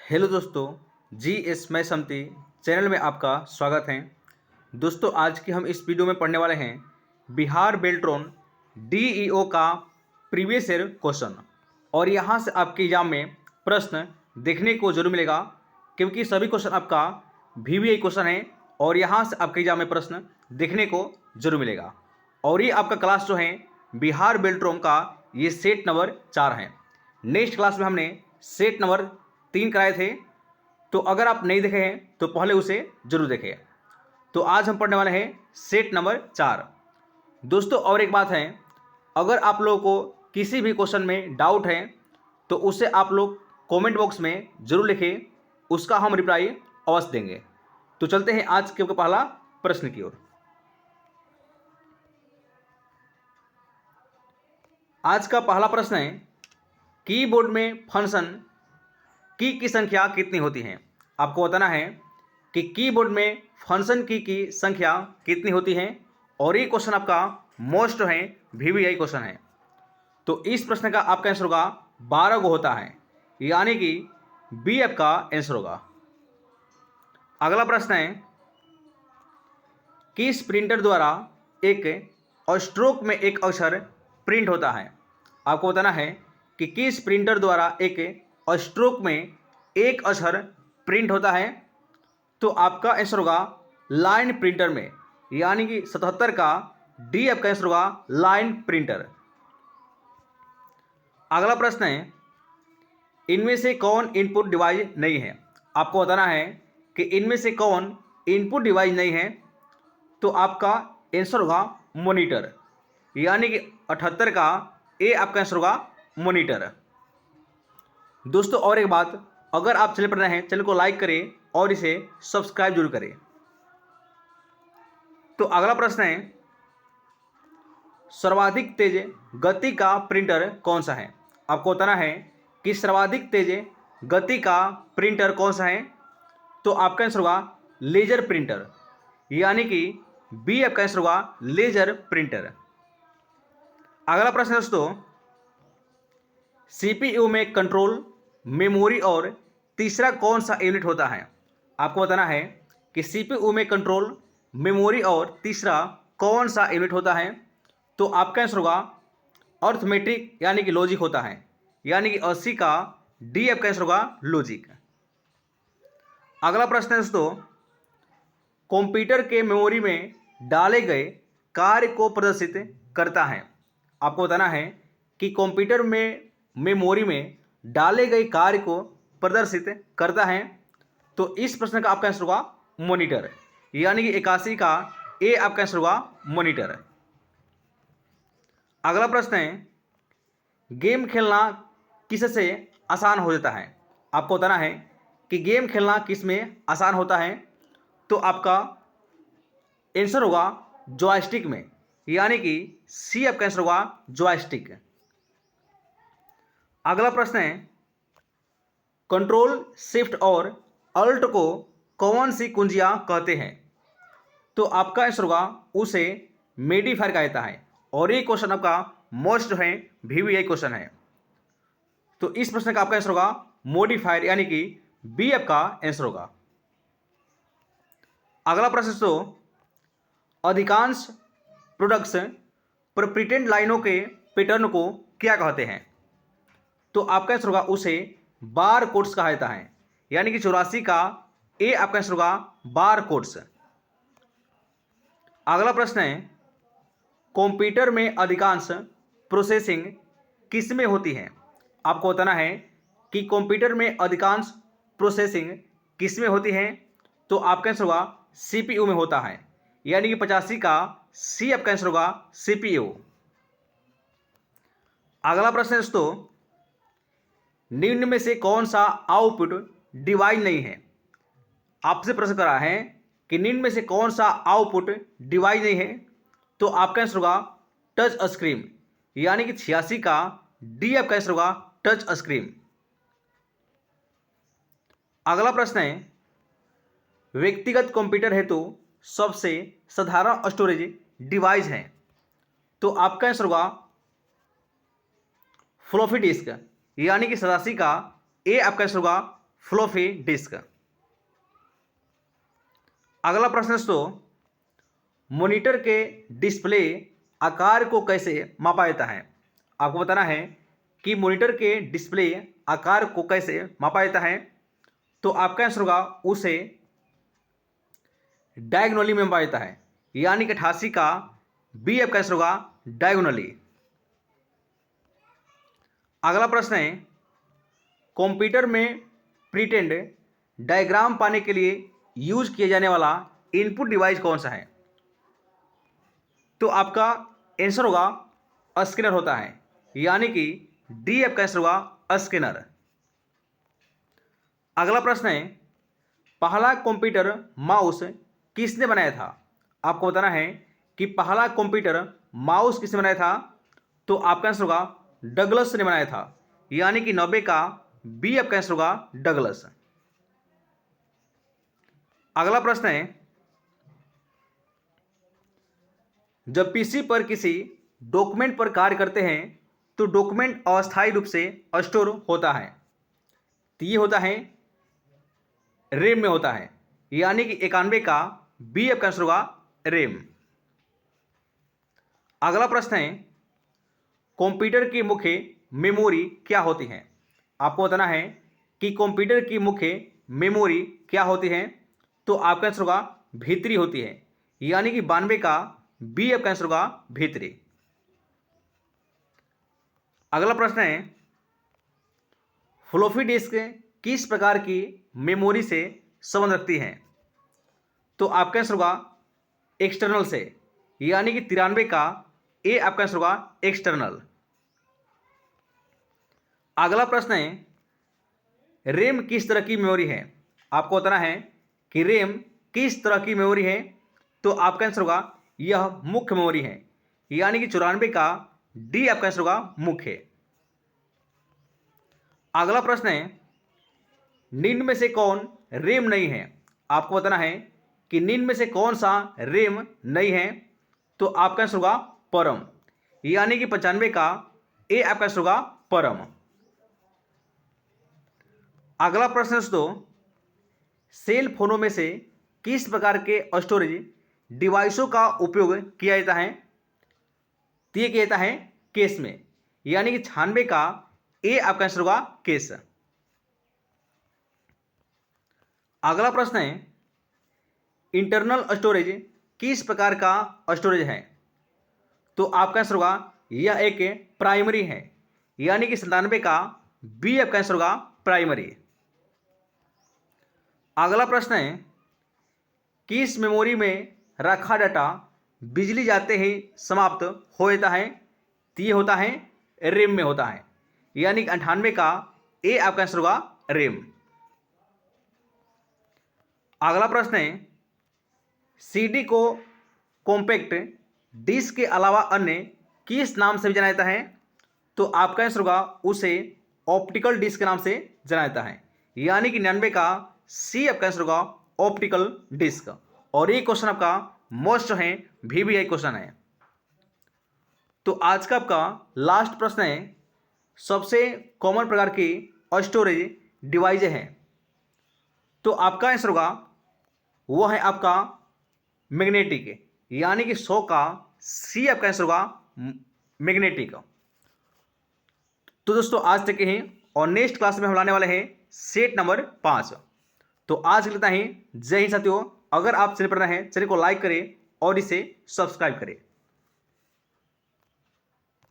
Hello दोस्तों, G S मैं समती channel में आपका स्वागत है। दोस्तों, आज की हम इस वीडियो में पढ़ने वाले हैं बिहार बेल्ट्रॉन डीईओ का प्रीवियस ईयर क्वेश्चन। और यहाँ से आपके एग्जाम में प्रश्न देखने को जरूर मिलेगा, क्योंकि सभी क्वेश्चन आपका वीवीआई क्वेश्चन है और यहाँ से आपके एग्जाम में प्रश्न देखने को जरूर मिलेगा। और ये आपका क्लास जो है बिहार बेल्ट्रॉन का, ये सेट नंबर 4 है। नेक्स्ट क्लास में हमने सेट नंबर 3 कराए थे, तो अगर आप नहीं देखे हैं तो पहले उसे जरूर देखें। तो आज हम पढ़ने वाले हैं सेट नंबर 4। दोस्तों, और एक बात है, अगर आप लोगों को किसी भी क्वेश्चन में डाउट है तो उसे आप लोग कमेंट बॉक्स में जरूर लिखें, उसका हम रिप्लाई अवश्य देंगे। तो चलते हैं आज के पहला प्रश्न की ओर। आज का पहला प्रश्न है, कीबोर्ड में फंक्शन की संख्या कितनी होती है। आपको बताना है कि कीबोर्ड में फंक्शन की संख्या कितनी होती है। और ये क्वेश्चन आपका मोस्ट है, वीवीआई क्वेश्चन है। तो इस प्रश्न का आपका आंसर होगा 12 गो होता है, यानी कि बी आपका आंसर होगा। अगला प्रश्न है, किस प्रिंटर द्वारा एक स्ट्रोक में एक अक्षर प्रिंट होता है। आपको बताना है कि किस प्रिंटर द्वारा एक स्ट्रोक में एक अक्षर प्रिंट होता है। तो आपका आंसर होगा लाइन प्रिंटर में, यानी कि 77 का डी आपका आंसर होगा लाइन प्रिंटर। अगला प्रश्न है, इनमें से कौन इनपुट डिवाइस नहीं है। आपको बताना है कि इनमें से कौन इनपुट डिवाइस नहीं है। तो आपका आंसर होगा मॉनिटर, यानी कि 78 का ए आपका आंसर होगा मॉनिटर। दोस्तों, और एक बात, अगर आप चैनल पर नए हैं, चैनल को लाइक करें और इसे सब्सक्राइब जरूर करें। तो अगला प्रश्न है, सर्वाधिक तेज गति का प्रिंटर कौन सा है। आपको बताना है कि सर्वाधिक तेज गति का प्रिंटर कौन सा है। तो आपका आंसर होगा लेजर प्रिंटर, यानी कि बी आपका आंसर होगा लेजर प्रिंटर। अगला प्रश्न है दोस्तों, सीपीयू में कंट्रोल, मेमोरी और तीसरा कौन सा यूनिट होता है। आपको बताना है कि सीपीयू में कंट्रोल, मेमोरी और तीसरा कौन सा यूनिट होता है। तो आपका आंसर होगा अर्थमेटिक, यानी कि लॉजिक होता है, यानी कि 80 का डी आपका आंसर होगा लॉजिक। अगला प्रश्न है दोस्तों, कंप्यूटर के मेमोरी में डाले गए कार्य को प्रदर्शित करता है। आपको बताना है कि कंप्यूटर में मेमोरी में डाले गए कार्य को प्रदर्शित करता है। तो इस प्रश्न का आपका आंसर होगा मॉनिटर, यानी कि 81 का ए आपका आंसर होगा मॉनिटर। अगला प्रश्न है, गेम खेलना किससे आसान हो जाता है। आपको बताना है कि गेम खेलना किस में आसान होता है। तो आपका आंसर होगा जॉयस्टिक में, यानी कि सी आपका आंसर होगा जॉयस्टिक। अगला प्रश्न है, कंट्रोल शिफ्ट और अल्ट को कौन सी कुंजियां कहते हैं। तो आपका आंसर होगा उसे मेडिफायर कहा जाता है। और ये क्वेश्चन आपका मोस्ट है, वीवीआई क्वेश्चन है। तो इस प्रश्न का आपका आंसर होगा मॉडिफायर, यानी कि बी आपका आंसर होगा। अगला प्रश्न तो, अधिकांश प्रोडक्ट्स प्रिंटेड लाइनों के पैटर्न को क्या कहते हैं। तो आपका आंसर होगा उसे बार कोड्स कहा जाता है, यानी कि 84 का ए आपका आंसर होगा बार कोड्स। अगला प्रश्न है, कंप्यूटर में अधिकांश प्रोसेसिंग किस में होती है। आपको बताना है कि कंप्यूटर में अधिकांश प्रोसेसिंग किस में होती है। तो आपका आंसर होगा सीपीयू में होता है, यानी कि 85 का सी आपका आंसर होगा सीपीयू। अगला प्रश्न है दोस्तों, निम्न में से कौन सा आउटपुट डिवाइस नहीं है। आपसे प्रश्न करा है कि निम्न में से कौन सा आउटपुट डिवाइस नहीं है। तो आपका आंसर होगा टच स्क्रीन, यानी कि 86 का डी आपका आंसर होगा टच स्क्रीन। अगला प्रश्न है, व्यक्तिगत कंप्यूटर हेतु सबसे साधारण स्टोरेज डिवाइस है। तो आपका आंसर होगा फ्लॉपी डिस्क, यानी कि 87 का ए आपका आंसर होगा फ्लोफी डिस्क। अगला प्रश्न दोस्तों, मॉनिटर के डिस्प्ले आकार को कैसे मापा जाता है? आपको बताना है कि मॉनिटर के डिस्प्ले आकार को कैसे मापा जाता है। तो आपका आंसर होगा उसे डायगोनली में मापा जाता है, यानी कि 88 का बी आपका आंसर होगा डायगोनली। अगला प्रश्न है, कंप्यूटर में प्रिंटेड डायग्राम पाने के लिए यूज किया जाने वाला इनपुट डिवाइस कौन सा है? तो आपका आंसर होगा स्कैनर होता है, यानी कि डी आपका आंसर होगा स्कैनर। अगला प्रश्न है, पहला कंप्यूटर माउस किसने बनाया था? आपको बताना है कि पहला कंप्यूटर माउस किसने बनाया था। तो आपका आंसर होगा डगलस ने बनाया था, यानी कि 90 का बी आपका आंसर होगा डगलस। अगला प्रश्न है, जब पीसी पर किसी डॉक्यूमेंट पर कार्य करते हैं तो डॉक्यूमेंट अस्थायी रूप से स्टोर होता है, तो ये होता है रैम में होता है, यानी कि 91 का बी आपका आंसर होगा रैम। अगला प्रश्न है, कंप्यूटर की मुख्य मेमोरी क्या होती है? आपको बताना है कि कंप्यूटर की मुख्य मेमोरी क्या होती है। तो आपका आंसर होगा भीतरी होती है, यानी कि 92 का बी आपका आंसर होगा भीतरी। अगला प्रश्न है, फ्लॉपी डिस्क किस प्रकार की मेमोरी से संबंध रखती है? तो आपका आंसर होगा एक्सटर्नल से, यानी कि 93 का ए आपका आंसर होगा एक्सटर्नल। अगला प्रश्न है, रैम किस तरह की मेमोरी है? आपको बताना है कि रैम किस तरह की मेमोरी है। तो आपका आंसर होगा यह मुख्य मेमोरी है, यानी कि 94 का डी आपका आंसर होगा मुख्य। अगला प्रश्न है, निम्न में से कौन रैम नहीं है? आपको बताना है कि निम्न में से कौन सा रैम नहीं है। तो आपका आंसर होगा परम, यानी कि 95 का ए आपका आंसर होगा परम। अगला प्रश्न दोस्तों, सेल फोनों में से किस प्रकार के स्टोरेज डिवाइसों का उपयोग किया जाता है? तो ये किया जाता है केस में, यानी कि 96 का ए आपका आंसर होगा केस। अगला प्रश्न है, इंटरनल स्टोरेज किस प्रकार का स्टोरेज है? तो आपका आंसर होगा यह एक प्राइमरी है, यानी कि 97 का बी आपका आंसर होगा प्राइमरी। अगला प्रश्न है, किस मेमोरी में रखा डाटा बिजली जाते ही समाप्त हो जाता है? तो ये होता है रैम में होता है, यानी कि 98 का ए आपका आंसर होगा रैम। अगला प्रश्न है, सीडी को कॉम्पैक्ट डिस्क के अलावा अन्य किस नाम से भी जाना जाता है? तो आपका आंसर होगा उसे ऑप्टिकल डिस्क के नाम से जाना जाता है, यानी कि 99 का सी आपका आंसर होगा ऑप्टिकल डिस्क। और ये क्वेश्चन आपका मोस्ट है VVI क्वेश्चन है। तो आज का आपका लास्ट प्रश्न है, सबसे कॉमन प्रकार की स्टोरेज डिवाइस है। तो आपका आंसर होगा वो है आपका मैग्नेटिक, यानी कि 100 का सी आपका आंसर होगा मैग्नेटिक। तो दोस्तों आज तक ही, और नेक्स्ट क्लास में हम लाने वाले हैं सेट नंबर 5। तो आज के लिए इतना ही। जय हिंद साथियों। अगर आप चैनल पर नए हैं, चैनल को लाइक करें और इसे सब्सक्राइब करें।